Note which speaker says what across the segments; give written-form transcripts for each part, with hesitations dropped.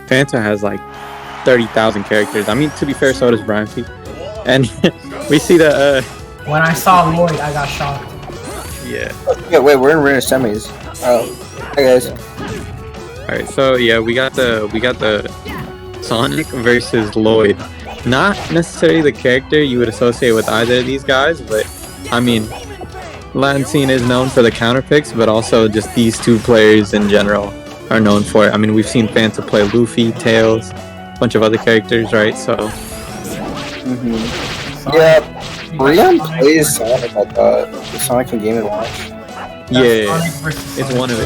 Speaker 1: Fanta has like 30,000 characters. I mean, to be fair, so does Briamty. And we see the
Speaker 2: when I saw Lloyd, I got shocked.
Speaker 1: Yeah.
Speaker 3: Yeah, wait, we're in rare semis. Oh, hey guys.
Speaker 1: Alright, so yeah, we got the Sonic versus Lloyd. Not necessarily the character you would associate with either of these guys, but I mean, Latin scene is known for the counter picks, but also just these two players in general are known for it. I mean, we've seen Fanta play Luffy, Tails, a bunch of other characters, right? So.
Speaker 3: Yeah, Briam plays Sonic. I thought Sonic in Game & Watch.
Speaker 1: Yeah, it's one of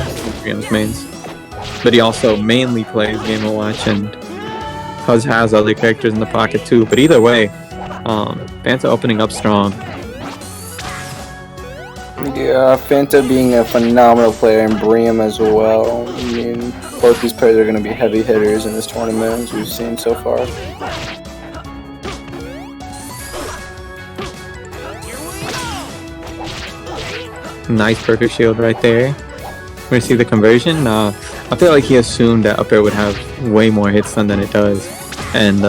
Speaker 1: Briam's mains, but he also mainly plays Game & Watch and has other characters in the pocket too. But either way, Fanta opening up strong.
Speaker 3: Yeah, Fanta being a phenomenal player and Briam as well. I mean, both these players are going to be heavy hitters in this tournament, as we've seen so far.
Speaker 1: Nice perfect shield right there. We're gonna see the conversion. I feel like he assumed that up air would have way more hits than it does, and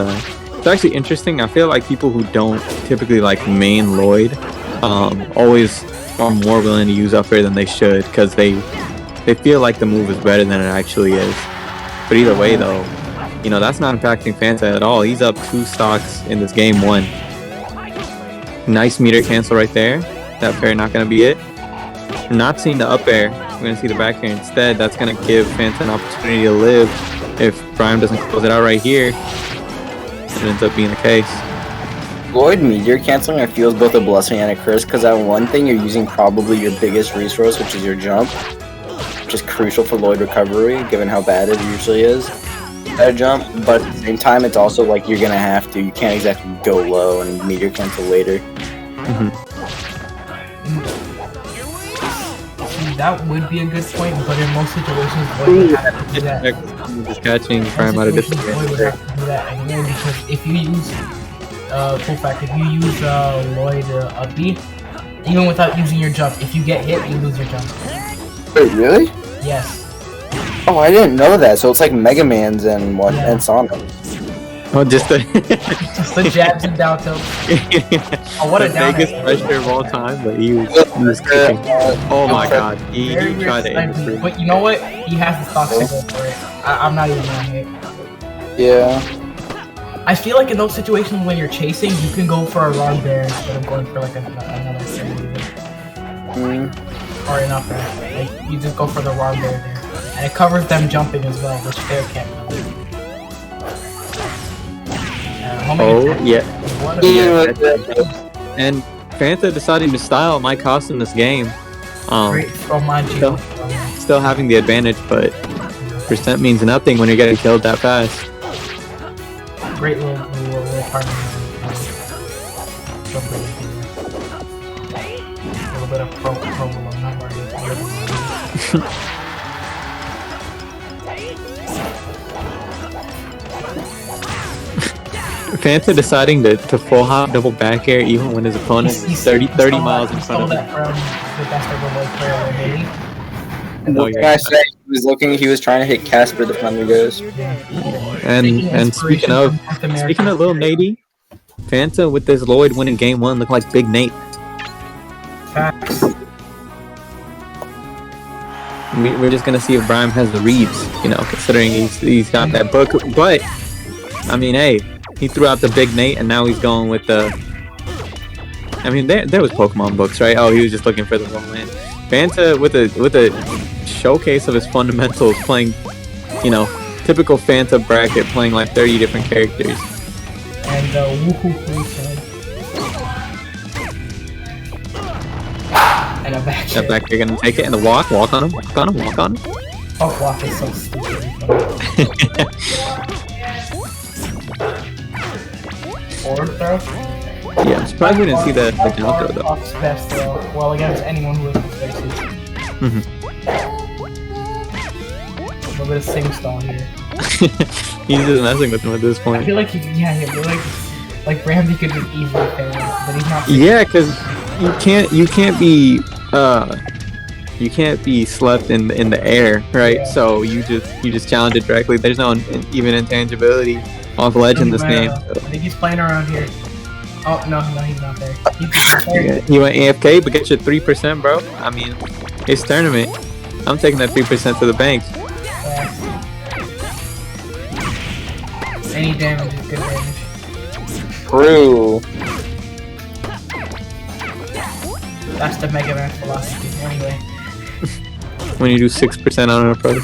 Speaker 1: it's actually interesting. I feel like people who don't typically like main Lloyd always are more willing to use up air than they should, because they feel like the move is better than it actually is. But either way though, you know, that's not impacting Fanta at all. He's up 2 stocks in this game 1. Nice meter cancel right there. That fair not gonna be it. Not seeing the up air, we're going to see the back air instead. That's going to give Fanta an opportunity to live. If Briam doesn't close it out right here, it ends up being the case.
Speaker 3: Lloyd meteor canceling, I feel, is both a blessing and a curse, because on one thing, you're using probably your biggest resource, which is your jump, which is crucial for Lloyd recovery, given how bad it usually is at a jump. But at the same time, it's also like you're going to have to. You can't exactly go low and meteor cancel later.
Speaker 2: That would be a good point, but in most situations, Lloyd would have to do that.
Speaker 1: Just catching Briam out of distance.
Speaker 2: Lloyd would have to do that anyway, because if you use, cool fact, if you use Lloyd up B, even without using your jump, if you get hit, you lose your jump.
Speaker 3: Wait, really?
Speaker 2: Yes.
Speaker 3: Oh, I didn't know that. So it's like Mega Man's and what and Sonic.
Speaker 1: Oh, just the
Speaker 2: just the jabs and down tilt. Oh, what
Speaker 1: the
Speaker 2: a down
Speaker 1: biggest pressure of all time, but he was kicking. Oh my god, he tried to aim through.
Speaker 2: But you know what? He has the stock to go for it. I'm not even gonna hit.
Speaker 3: Yeah.
Speaker 2: I feel like in those situations when you're chasing, you can go for a run there instead of going for like another thing. Or an up air. Like, you just go for the run there. And it covers them jumping as well, which they can't do.
Speaker 1: Oh, yeah. And Fanta deciding to style might cost him this game. Still having the advantage, but percent means nothing when you're getting killed that fast.
Speaker 2: Great little partner. A little bit of pro not Mario.
Speaker 1: Fanta deciding to full hop double back air even when his opponent is 30 miles in front of him.
Speaker 3: What can I say? He was trying to hit Casper the Thunder Ghost.
Speaker 1: And speaking of Lil Nady, Fanta with this Lloyd winning game 1 looked like Big Nate. We're just gonna see if Briam has the reads, you know, considering he's got that book. But I mean, hey, he threw out the Big Nate, and now he's going with the. I mean, there was Pokemon books, right? Oh, he was just looking for the moment. Fanta with a showcase of his fundamentals, playing, you know, typical Fanta bracket, playing like 30 different characters.
Speaker 2: And woohoo! And a back
Speaker 1: that back you're gonna take it and the walk on him.
Speaker 2: Oh, walk is so stupid. Forward throw?
Speaker 1: Yeah, I'm surprised we didn't see the down throw though.
Speaker 2: Best throw. Well, against anyone who is expected. A little bit of sing-song here.
Speaker 1: He's just messing with him at this point.
Speaker 2: I feel like like Briamty could just easily fail, but he's not.
Speaker 1: Yeah, because you can't be you can't be slept in the air, right?
Speaker 2: Yeah.
Speaker 1: So you just challenge it directly. There's no even intangibility off ledge in this game.
Speaker 2: I think he's playing around here. Oh no, he's not there. He's playing.
Speaker 1: You went AFK, but get your 3%, bro. I mean, it's tournament. I'm taking that 3% to the bank.
Speaker 2: Any damage is good damage.
Speaker 3: True.
Speaker 2: That's the Mega Man philosophy. Anyway.
Speaker 1: When you do 6% on an approach.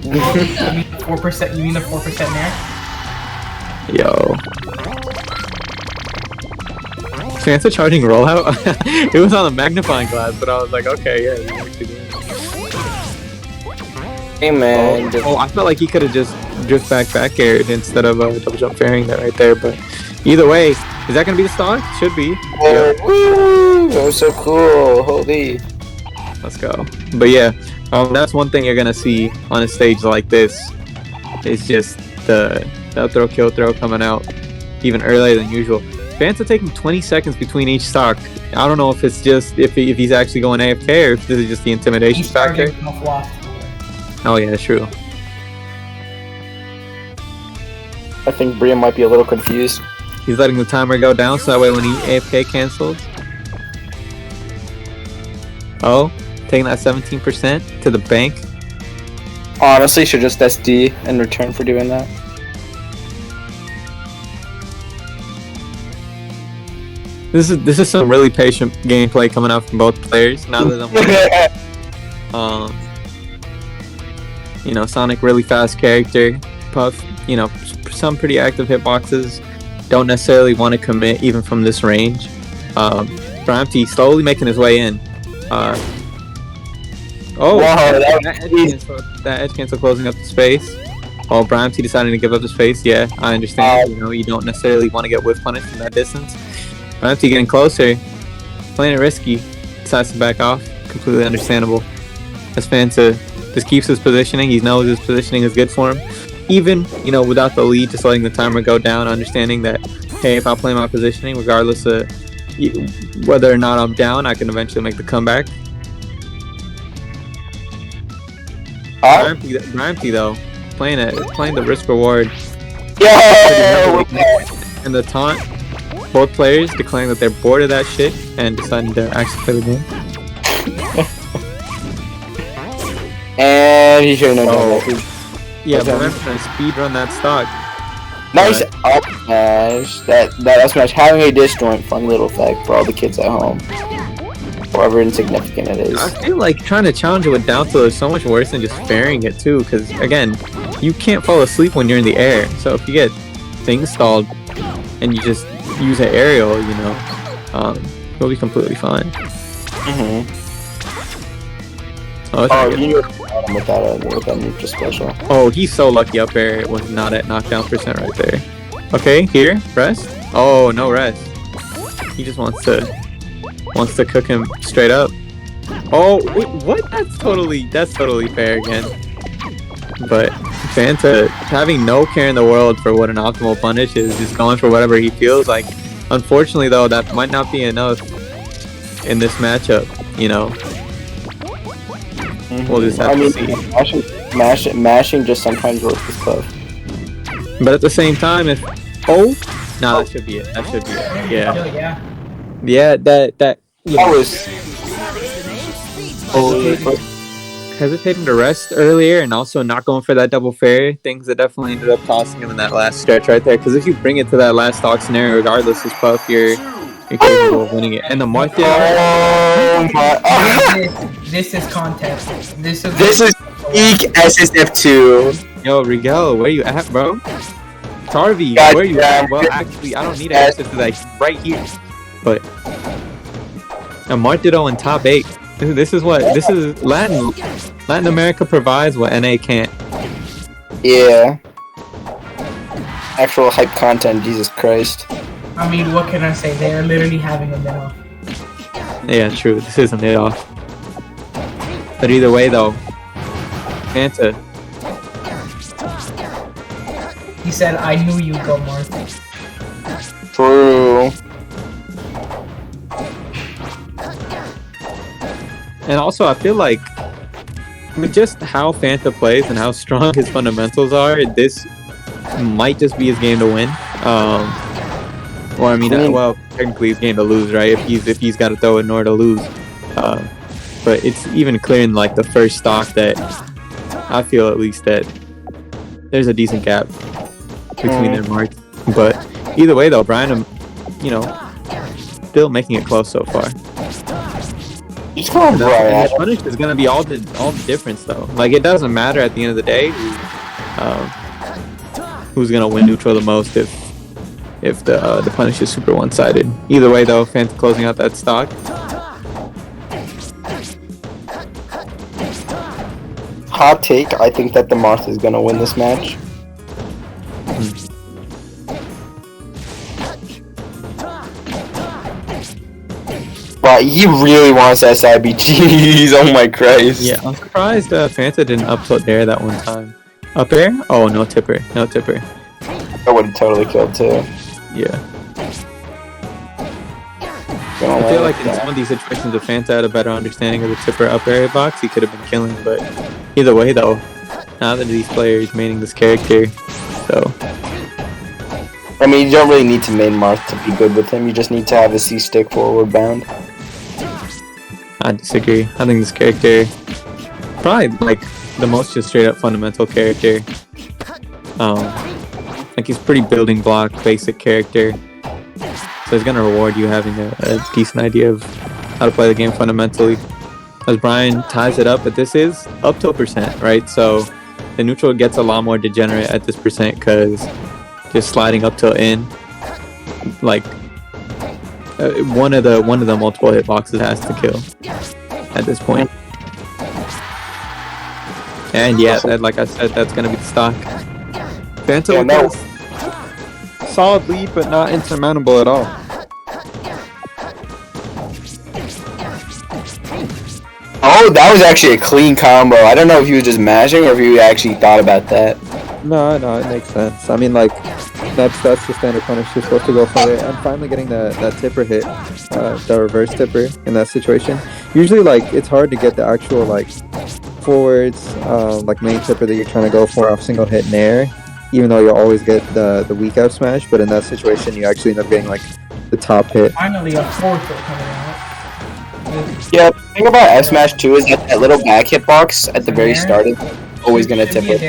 Speaker 2: You mean 4%? You mean the 4% there?
Speaker 1: Yo. Fanta charging rollout? It was on the magnifying glass, but I was like, okay, yeah, you actually do.
Speaker 3: Hey man.
Speaker 1: Oh, I felt like he could have just drift back aired instead of double jump fairing that right there, but either way, is that gonna be the stock? Should be.
Speaker 3: Oh, woo! That was so cool. Holy.
Speaker 1: Let's go. But yeah, that's one thing you're gonna see on a stage like this. It's just the up throw, kill throw coming out even earlier than usual. Fanta taking 20 seconds between each stock. I don't know if it's just if he's actually going AFK or if this is just the intimidation factor. Oh yeah, true.
Speaker 3: I think Briam might be a little confused.
Speaker 1: He's letting the timer go down so that way when he AFK cancels. Oh, taking that 17% to the bank.
Speaker 3: Honestly, should just SD in return for doing that.
Speaker 1: This is some really patient gameplay coming out from both players. Now that I'm you know, Sonic really fast character, Puff, you know, some pretty active hitboxes. Don't necessarily want to commit even from this range. Briamty slowly making his way in. Oh,
Speaker 3: wow,
Speaker 1: that edge cancel closing up the space. Oh, Briamty deciding to give up the space. Yeah, I understand. You know, you don't necessarily want to get whiff punished from that distance. Briamty getting closer, playing it risky, decides to back off. Completely understandable. As Fanta just keeps his positioning. He knows his positioning is good for him. Even, you know, without the lead, just letting the timer go down, understanding that, hey, if I play my positioning, regardless of whether or not I'm down, I can eventually make the comeback. Briamty though, playing the risk reward.
Speaker 3: Yeah.
Speaker 1: And the taunt, both players declaring that they're bored of that shit and deciding to actually play the game.
Speaker 3: And he should have known that.
Speaker 1: Yeah, but remember to speedrun that stock.
Speaker 3: Nice up smash. That up smash having a disjoint, fun little fact for all the kids at home. However insignificant it is.
Speaker 1: I feel like trying to challenge it with down tilt is so much worse than just fairing it too, because again, you can't fall asleep when you're in the air. So if you get things stalled and you just use an aerial, you know, you'll be completely fine. Oh,
Speaker 3: you with that neutral special.
Speaker 1: Oh, he's so lucky up air. It was not at knockdown percent right there. Okay, here, rest. Oh, no rest. He just wants to cook him straight up. Oh, wait, what? That's totally fair again. But Fanta having no care in the world for what an optimal punish is, just going for whatever he feels like. Unfortunately, though, that might not be enough in this matchup. You know. We'll just have to see.
Speaker 3: Mashing just sometimes works with Puff.
Speaker 1: But at the same time, if that should be it. That should be it. Yeah, that. Yeah. Hesitating to rest earlier and also not going for that double fair. Things that definitely ended up costing him in that last stretch right there. Because if you bring it to that last stock scenario, regardless, as Puff, you're capable of winning it. And the Monte.
Speaker 2: This is contest. This is
Speaker 3: peak SSF2.
Speaker 1: Yo, Rigel, where you at, bro? Tarvi, where you at? Well, actually, I don't need an assist to that. Right here. But Martido in top 8. This is Latin America provides what NA can't.
Speaker 3: Yeah. Actual hype content, Jesus Christ.
Speaker 2: I mean, what can I say? They are literally having a mid-off.
Speaker 1: Yeah, true. This is a mid-off. But either way, though, Fanta.
Speaker 2: He said, I knew you'd go, Marth.
Speaker 3: True.
Speaker 1: And also, I feel like with just how Fanta plays and how strong his fundamentals are, this might just be his game to win. Or I mean, well, technically his game to lose, right? If he's got to throw it in order to lose. But it's even clear in like the first stock that I feel at least that there's a decent gap between their marks. But either way, though, Brian, you know, still making it close so far. The punish is going to be all the difference, though. Like, it doesn't matter at the end of the day who's going to win neutral the most if the punish is super one-sided. Either way, though, Fanta closing out that stock.
Speaker 3: Hot take, I think that the Marth is going to win this match. But he really wants SIB. Jeez, oh my Christ.
Speaker 1: Yeah, I'm surprised Fanta didn't up tilt there that one time. Up air? Oh, no tipper. No tipper.
Speaker 3: I would have totally killed too.
Speaker 1: Yeah. I feel like in some of these situations, if Fanta had a better understanding of the tipper up air box, he could have been killing. But either way, though, now that these players maining this character, so.
Speaker 3: I mean, you don't really need to main Marth to be good with him. You just need to have a C-stick forward bound.
Speaker 1: I disagree. I think this character probably like the most just straight up fundamental character. Like he's pretty building block basic character, so he's gonna reward you having a decent idea of how to play the game fundamentally. As Brian ties it up, but this is up to a percent, right? So the neutral gets a lot more degenerate at this percent because just sliding up till in, like. One of the multiple hitboxes has to kill at this point. And yeah, like I said, that's gonna be the stock. Fanta with a solid lead, but not insurmountable at all.
Speaker 3: Oh, that was actually a clean combo. I don't know if he was just mashing or if he actually thought about that.
Speaker 4: No, it makes sense. I mean, like, that's the standard punish. You're supposed to go for it. I'm finally getting that tipper hit, the reverse tipper in that situation. Usually, like, it's hard to get the actual, like, forwards, like, main tipper that you're trying to go for off single hit nair, even though you'll always get the weak F smash. But in that situation, you actually end up getting, like, the top hit.
Speaker 2: Finally, a forward tilt coming out.
Speaker 3: Yeah, the thing about F smash too is that little back hitbox at the very start is always gonna tip it.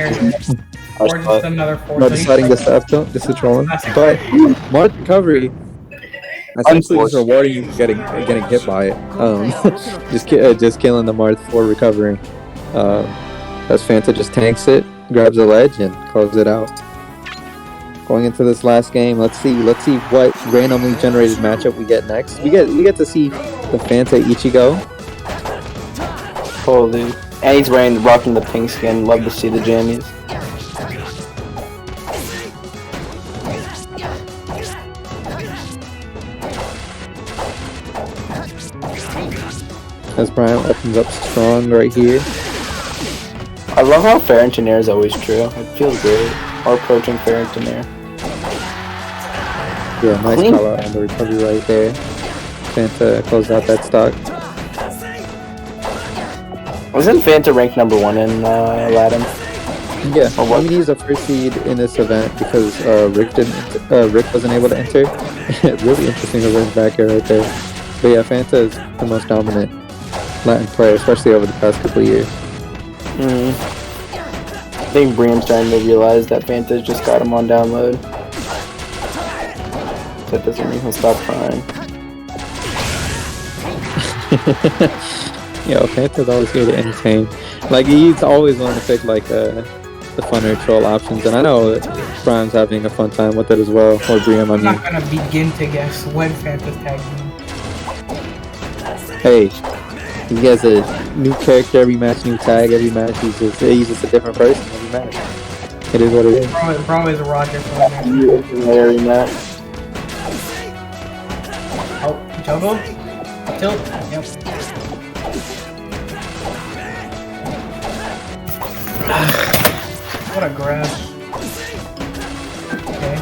Speaker 2: Or just another forward.
Speaker 4: Not deciding this F tilt, just a trolling. But Marth recovery, essentially just rewarding you for getting hit by it. Just killing the Marth for recovering. As Fanta just tanks it, grabs a ledge, and closes it out. Going into this last game, let's see what randomly generated matchup we get next. We get to see the Fanta Ichigo.
Speaker 3: Holy. And he's rocking the pink skin. Love to see the jammies.
Speaker 4: As Brian opens up strong right here.
Speaker 3: I love how fair engineer is always true. It feels great. Or approaching fair engineer.
Speaker 4: Yeah, nice call out on the recovery right there. Fanta closed out that stock.
Speaker 3: Wasn't Fanta ranked number 1 in LATAM?
Speaker 4: Yeah, I mean he's a first seed in this event because Rick wasn't able to enter. Really interesting reverse back air right there. But yeah, Fanta is the most dominant Latin player, especially over the past couple of years.
Speaker 3: I think Briam's starting to realize that Fanta's just got him on download. That doesn't mean he'll stop crying.
Speaker 1: Yo, Fanta's always here to entertain. Like, he's always willing to pick, like, the funner troll options. And I know Brian's having a fun time with it as well. Or Briam, I mean.
Speaker 2: I'm not gonna begin to guess when Fanta's tagging.
Speaker 1: Hey, he has a new character every match, new tag every match. He's just a different person every match. It is what it is.
Speaker 2: Bro is a Roger for
Speaker 3: Every match.
Speaker 2: Oh, juggle? Tilt? Yep. What a grab. Okay.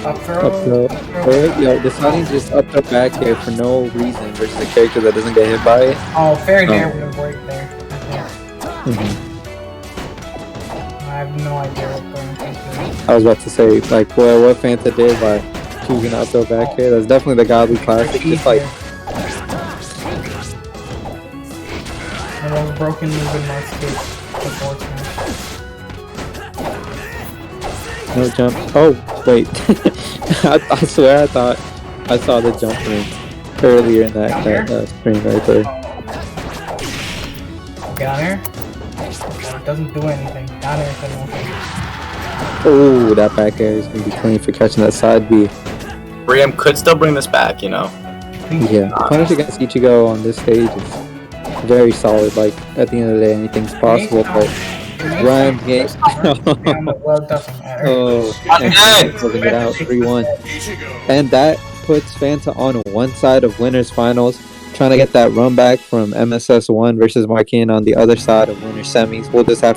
Speaker 2: Up throw.
Speaker 4: Up throw. Wait, yo, deciding to just up throw back here for no reason versus a character that doesn't get hit by it.
Speaker 2: Oh, fair dare would have worked there. I have no idea what Briamty's doing.
Speaker 4: I was about to say, like, well, what Fanta did by choosing to up throw back here, that's definitely the godly classic. Just like,
Speaker 2: and all the broken move in my skate.
Speaker 4: no jump. Oh, wait. I swear I thought I saw the jump ring earlier in that screen right there.
Speaker 2: Down here? It doesn't do anything. Down here said nothing.
Speaker 4: Oh, that back air is going to be clean for catching that side B.
Speaker 3: Briam could still bring this back, you know.
Speaker 4: Yeah, punish against Ichigo on this stage is very solid. Like, at the end of the day, anything's possible, but Rhyme game. Oh, and closing it out 3-1. And that puts Fanta on one side of winners finals, trying to get that run back from MSS1 versus Markin on the other side of winners semis. We'll just have